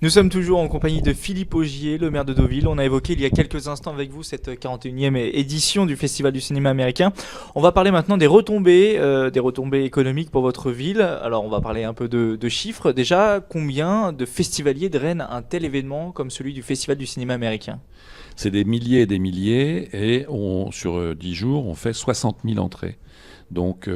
Nous sommes toujours en compagnie de Philippe Augier, le maire de Deauville. On a évoqué il y a quelques instants avec vous cette 41e édition du Festival du cinéma américain. On va parler maintenant des retombées économiques pour votre ville. Alors on va parler un peu de chiffres. Déjà, combien de festivaliers drainent un tel événement comme celui du Festival du cinéma américain ? C'est des milliers et des milliers, et sur 10 jours, on fait 60 000 entrées. Donc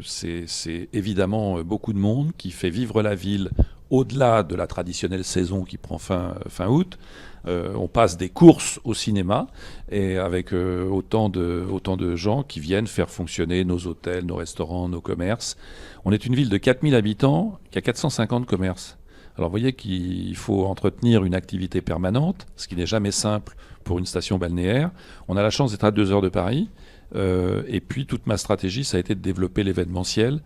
c'est évidemment beaucoup de monde qui fait vivre la ville au-delà de la traditionnelle saison qui prend fin août. On passe des courses au cinéma, et avec autant de gens qui viennent faire fonctionner nos hôtels, nos restaurants, nos commerces. On est une ville de 4000 habitants qui a 450 commerces. Alors vous voyez qu'il faut entretenir une activité permanente, ce qui n'est jamais simple pour une station balnéaire. On a la chance d'être à 2 heures de Paris. Et puis toute ma stratégie, ça a été de développer l'événementiel,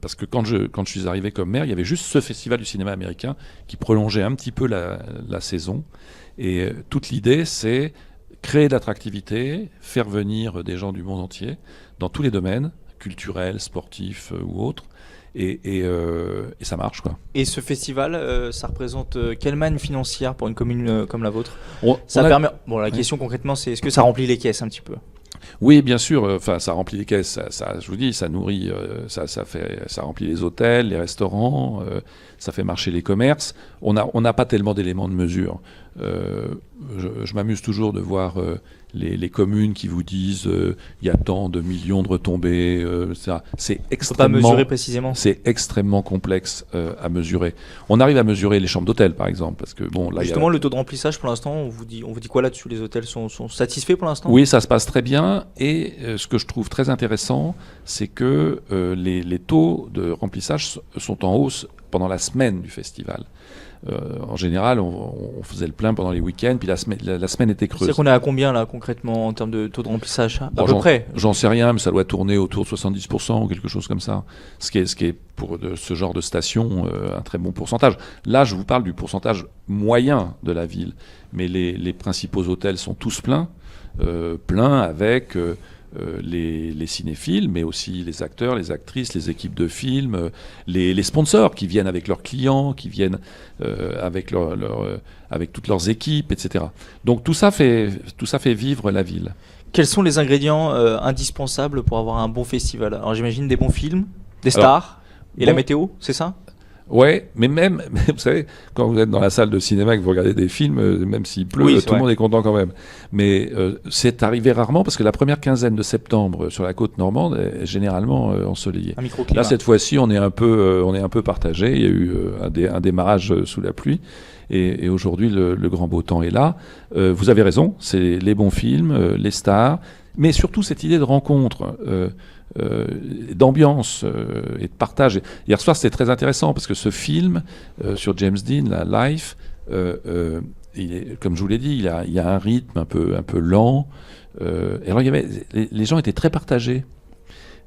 parce que quand je suis arrivé comme maire, il y avait juste ce festival du cinéma américain qui prolongeait un petit peu la saison. Et toute l'idée, c'est créer de l'attractivité, faire venir des gens du monde entier dans tous les domaines, culturels, sportifs ou autres. Et ça marche, quoi. Et ce festival, ça représente quelle manne financière pour une commune comme la vôtre ? La question concrètement, c'est est-ce que ça remplit les caisses un petit peu ? Oui, bien sûr. Enfin, ça remplit les caisses. Ça, je vous dis, ça nourrit, ça remplit les hôtels, les restaurants, ça fait marcher les commerces. On n'a pas tellement d'éléments de mesure. Je m'amuse toujours de voir les communes qui vous disent il y a tant de millions de retombées. C'est extrêmement. Pas mesurer précisément. C'est extrêmement complexe à mesurer. On arrive à mesurer les chambres d'hôtel, par exemple, parce que bon, là, justement, le taux de remplissage pour l'instant, on vous dit quoi là-dessus ? Les hôtels sont satisfaits pour l'instant ? Oui, ça se passe très bien. Et ce que je trouve très intéressant, c'est que les taux de remplissage sont en hausse pendant la semaine du festival. En général, on faisait le plein pendant les week-ends, puis la semaine était creuse. C'est qu'on est à combien là concrètement en termes de taux de remplissage à peu près ? J'en sais rien, mais ça doit tourner autour de 70% ou quelque chose comme ça. Ce qui est pour ce genre de station un très bon pourcentage. Là, je vous parle du pourcentage moyen de la ville, mais les principaux hôtels sont tous pleins avec les cinéphiles, mais aussi les acteurs, les actrices, les équipes de films, les sponsors qui viennent avec leurs clients, qui viennent avec toutes leurs équipes, etc. Donc tout ça fait vivre la ville. Quels sont les ingrédients indispensables pour avoir un bon festival ? Alors j'imagine des bons films, des stars, la météo, c'est ça ? Ouais, mais même, vous savez, quand vous êtes dans la salle de cinéma et que vous regardez des films, même s'il pleut, tout le monde est content quand même. Mais c'est arrivé rarement, parce que la première quinzaine de septembre sur la côte normande est généralement ensoleillée. Là, cette fois-ci, on est un peu partagé. Il y a eu un démarrage sous la pluie. Et aujourd'hui, le grand beau temps est là. Vous avez raison, c'est les bons films, les stars, mais surtout cette idée de rencontre. D'ambiance et de partage. Hier soir, c'était très intéressant parce que ce film sur James Dean, la Life, comme je vous l'ai dit, il y a un rythme un peu lent. Et alors, les gens étaient très partagés.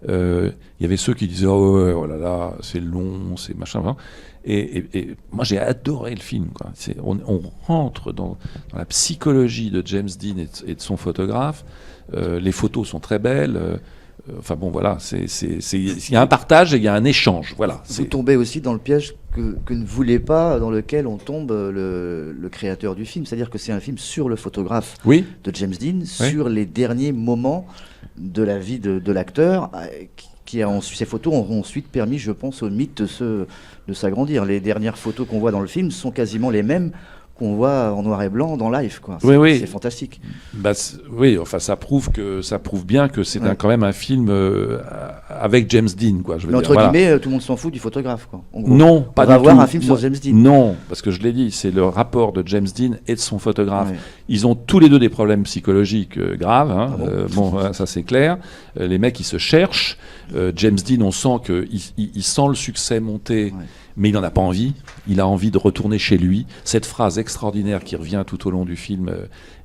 Il y avait ceux qui disaient oh là là, c'est long, c'est machin. Et moi, j'ai adoré le film, quoi. On rentre dans la psychologie de James Dean et de son photographe. Les photos sont très belles. Enfin bon, voilà, il y a un partage et il y a un échange. Voilà. Vous tombez aussi dans le piège que ne voulait pas, dans lequel on tombe le créateur du film. C'est-à-dire que c'est un film sur le photographe de James Dean, sur les derniers moments de la vie de l'acteur, ces photos ont ensuite permis, je pense, au mythe de s'agrandir. Les dernières photos qu'on voit dans le film sont quasiment les mêmes qu'on voit en noir et blanc dans Live, quoi. C'est fantastique. Oui, enfin ça prouve bien que c'est quand même un film avec James Dean, quoi. Mais entre guillemets, tout le monde s'en fout du photographe, quoi. En gros, non, pas du tout. On va voir un film sur James Dean. Non, parce que je l'ai dit, c'est le rapport de James Dean et de son photographe. Ouais. Ils ont tous les deux des problèmes psychologiques graves. Hein. Ça c'est clair. Les mecs, ils se cherchent. James Dean, on sent qu'il sent le succès monter. Ouais. Mais il n'en a pas envie, il a envie de retourner chez lui. Cette phrase extraordinaire qui revient tout au long du film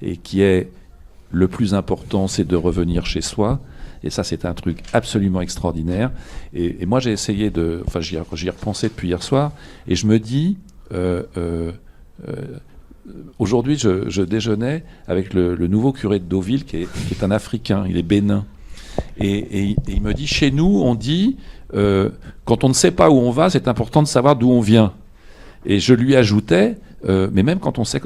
et qui est « le plus important, c'est de revenir chez soi ». Et ça, c'est un truc absolument extraordinaire. Et moi, j'ai essayé j'y ai repensé depuis hier soir, et je me dis, aujourd'hui, je déjeunais avec le nouveau curé de Deauville, qui est un Africain, il est bénin. Et il me dit, chez nous, on dit, quand on ne sait pas où on va, c'est important de savoir d'où on vient. Et je lui ajoutais, mais même quand on sait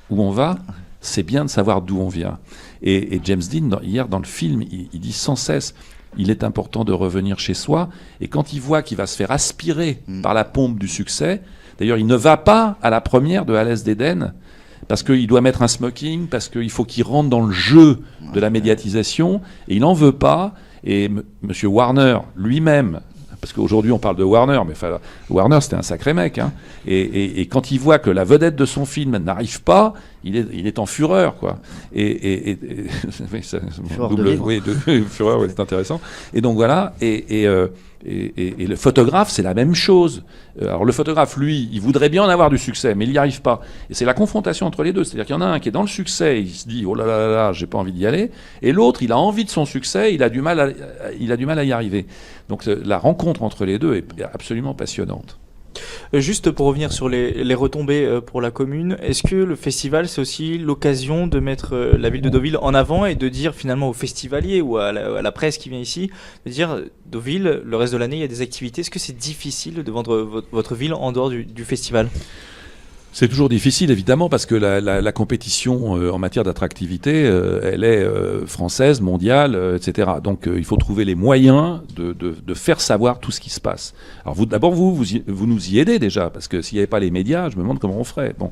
où on va, c'est bien de savoir d'où on vient. Et James Dean, hier dans le film, il dit sans cesse, il est important de revenir chez soi. Et quand il voit qu'il va se faire aspirer par la pompe du succès, d'ailleurs, il ne va pas à la première de À l'Est d'Éden, parce qu'il doit mettre un smoking, parce qu'il faut qu'il rentre dans le jeu de la médiatisation, et il n'en veut pas. Et M. Warner lui-même, parce qu'aujourd'hui on parle de Warner, mais enfin, Warner c'était un sacré mec, hein, et quand il voit que la vedette de son film n'arrive pas, il est en fureur, quoi. Oui, Fureur double, de vivre. oui, fureur, oui, c'est intéressant. Et donc voilà, et le photographe, c'est la même chose. Alors le photographe, lui, il voudrait bien en avoir du succès, mais il n'y arrive pas. Et c'est la confrontation entre les deux. C'est-à-dire qu'il y en a un qui est dans le succès, il se dit « Oh là là là là, j'ai pas envie d'y aller », et l'autre, il a envie de son succès, il a du mal à y arriver. Donc la rencontre entre les deux est absolument passionnante. Juste pour revenir sur les retombées pour la commune, est-ce que le festival, c'est aussi l'occasion de mettre la ville de Deauville en avant et de dire finalement aux festivaliers ou à la presse qui vient ici, de dire Deauville, le reste de l'année, il y a des activités. Est-ce que c'est difficile de vendre votre ville en dehors du festival ? C'est toujours difficile, évidemment, parce que la compétition en matière d'attractivité, elle est française, mondiale, etc. Donc il faut trouver les moyens de faire savoir tout ce qui se passe. Alors d'abord, vous nous y aidez déjà, parce que s'il n'y avait pas les médias, je me demande comment on ferait. Bon.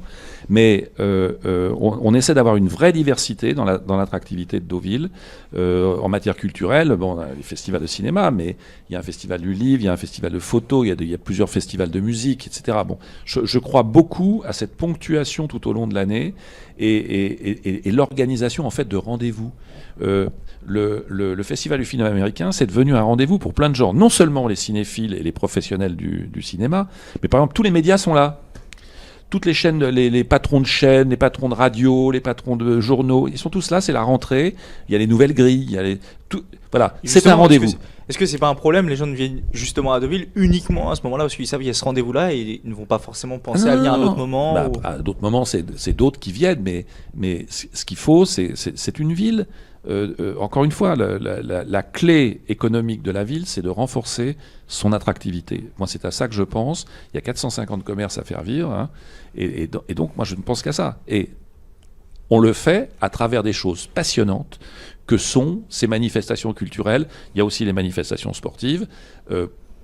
Mais on essaie d'avoir une vraie diversité dans l'attractivité de Deauville. En matière culturelle, bon, on a les festivals de cinéma, mais il y a un festival du livre, il y a un festival de photo, il y a plusieurs festivals de musique, etc. Bon, je crois beaucoup à cette ponctuation tout au long de l'année et l'organisation en fait de rendez-vous. Le Festival du film américain, c'est devenu un rendez-vous pour plein de gens. Non seulement les cinéphiles et les professionnels du cinéma, mais par exemple tous les médias sont là. Toutes les chaînes, les patrons de chaînes, les patrons de radio, les patrons de journaux, ils sont tous là, c'est la rentrée, il y a les nouvelles grilles, il y a voilà, c'est un rendez-vous. Est-ce que c'est pas un problème, les gens ne viennent justement à Deauville uniquement à ce moment-là, parce qu'ils savent qu'il y a ce rendez-vous-là et ils ne vont pas forcément penser à venir à d'autres moments À d'autres moments, c'est d'autres qui viennent, mais ce qu'il faut, c'est une ville. Encore une fois, la clé économique de la ville, c'est de renforcer son attractivité. Moi, c'est à ça que je pense. Il y a 450 commerces à faire vivre, hein, et donc, moi, je ne pense qu'à ça. Et on le fait à travers des choses passionnantes que sont ces manifestations culturelles. Il y a aussi les manifestations sportives.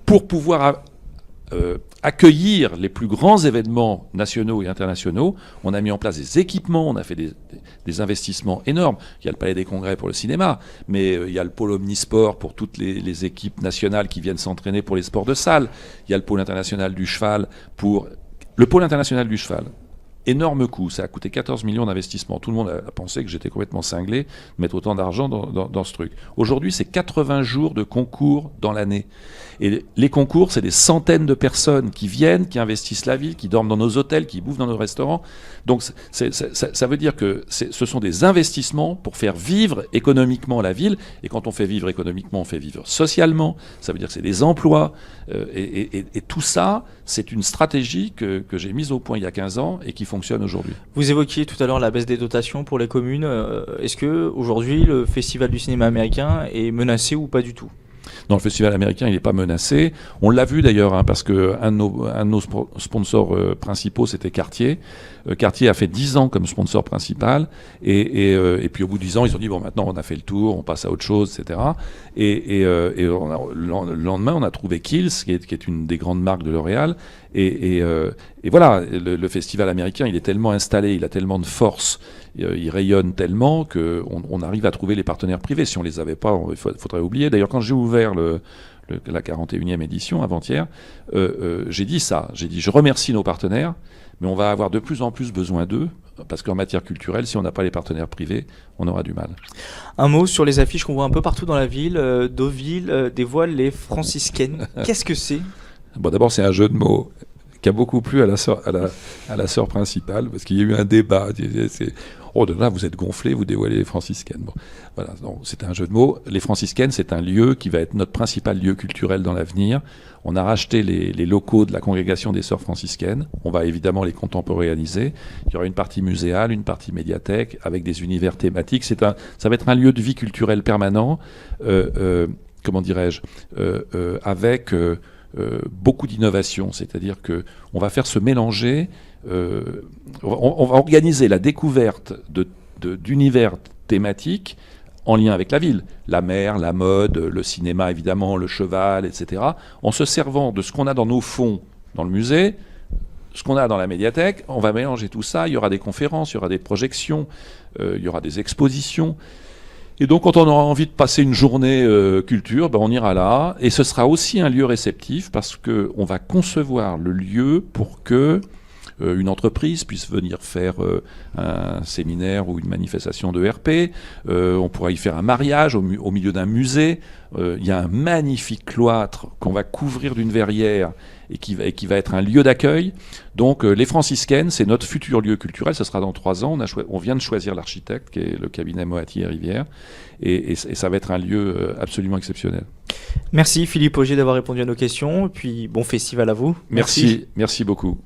Pour pouvoir accueillir les plus grands événements nationaux et internationaux, on a mis en place des équipements, on a fait des investissements énormes. Il y a le Palais des Congrès pour le cinéma, mais il y a le pôle omnisport pour toutes les équipes nationales qui viennent s'entraîner pour les sports de salle. Il y a le pôle international du cheval pour... Le pôle international du cheval, énorme coût, ça a coûté 14 millions d'investissements. Tout le monde a pensé que j'étais complètement cinglé de mettre autant d'argent dans ce truc. Aujourd'hui, c'est 80 jours de concours dans l'année. Et les concours, c'est des centaines de personnes qui viennent, qui investissent la ville, qui dorment dans nos hôtels, qui bouffent dans nos restaurants. Donc ça veut dire que ce sont des investissements pour faire vivre économiquement la ville. Et quand on fait vivre économiquement, on fait vivre socialement. Ça veut dire que c'est des emplois. Et tout ça, c'est une stratégie que j'ai mise au point il y a 15 ans et qui fonctionne aujourd'hui. Vous évoquiez tout à l'heure la baisse des dotations pour les communes. Est-ce que aujourd'hui le Festival du cinéma américain est menacé ou pas du tout ? Non, le festival américain, il n'est pas menacé. On l'a vu d'ailleurs, hein, parce qu'un de nos sponsors principaux, c'était Cartier. Cartier a fait 10 ans comme sponsor principal. Et puis au bout de 10 ans, ils ont dit, bon, maintenant on a fait le tour, on passe à autre chose, etc. Le lendemain, on a trouvé Kills, qui est une des grandes marques de L'Oréal. Et voilà, le festival américain, il est tellement installé, il a tellement de force, il rayonne tellement qu'on arrive à trouver les partenaires privés. Si on ne les avait pas, il faudrait oublier. D'ailleurs, quand j'ai ouvert la 41e édition, avant-hier, j'ai dit ça. J'ai dit, je remercie nos partenaires, mais on va avoir de plus en plus besoin d'eux, parce qu'en matière culturelle, si on n'a pas les partenaires privés, on aura du mal. Un mot sur les affiches qu'on voit un peu partout dans la ville. Deauville dévoile les franciscaines. Qu'est-ce que c'est ? Bon, d'abord, c'est un jeu de mots qui a beaucoup plu à la sœur principale, parce qu'il y a eu un débat. Oh, de là, vous êtes gonflés, vous dévoilez les franciscaines. Bon, voilà, c'est un jeu de mots. Les franciscaines, c'est un lieu qui va être notre principal lieu culturel dans l'avenir. On a racheté les locaux de la congrégation des sœurs franciscaines. On va évidemment les contemporanéiser. Il y aura une partie muséale, une partie médiathèque, avec des univers thématiques. Ça va être un lieu de vie culturelle permanent, comment dirais-je, avec beaucoup d'innovation, c'est-à-dire qu'on va faire se mélanger, on va organiser la découverte d'univers thématiques en lien avec la ville, la mer, la mode, le cinéma évidemment, le cheval, etc., en se servant de ce qu'on a dans nos fonds dans le musée, ce qu'on a dans la médiathèque, on va mélanger tout ça, il y aura des conférences, il y aura des projections, il y aura des expositions. Et donc quand on aura envie de passer une journée culture, on ira là, et ce sera aussi un lieu réceptif parce qu'on va concevoir le lieu pour que une entreprise puisse venir faire un séminaire ou une manifestation de RP, on pourra y faire un mariage au milieu d'un musée, il y a un magnifique cloître qu'on va couvrir d'une verrière et qui va être un lieu d'accueil. Donc les Franciscaines, c'est notre futur lieu culturel, ce sera dans 3 ans, on vient de choisir l'architecte qui est le cabinet Moati et Rivière, et ça va être un lieu absolument exceptionnel. Merci Philippe Augier d'avoir répondu à nos questions, et puis bon festival à vous. Merci beaucoup.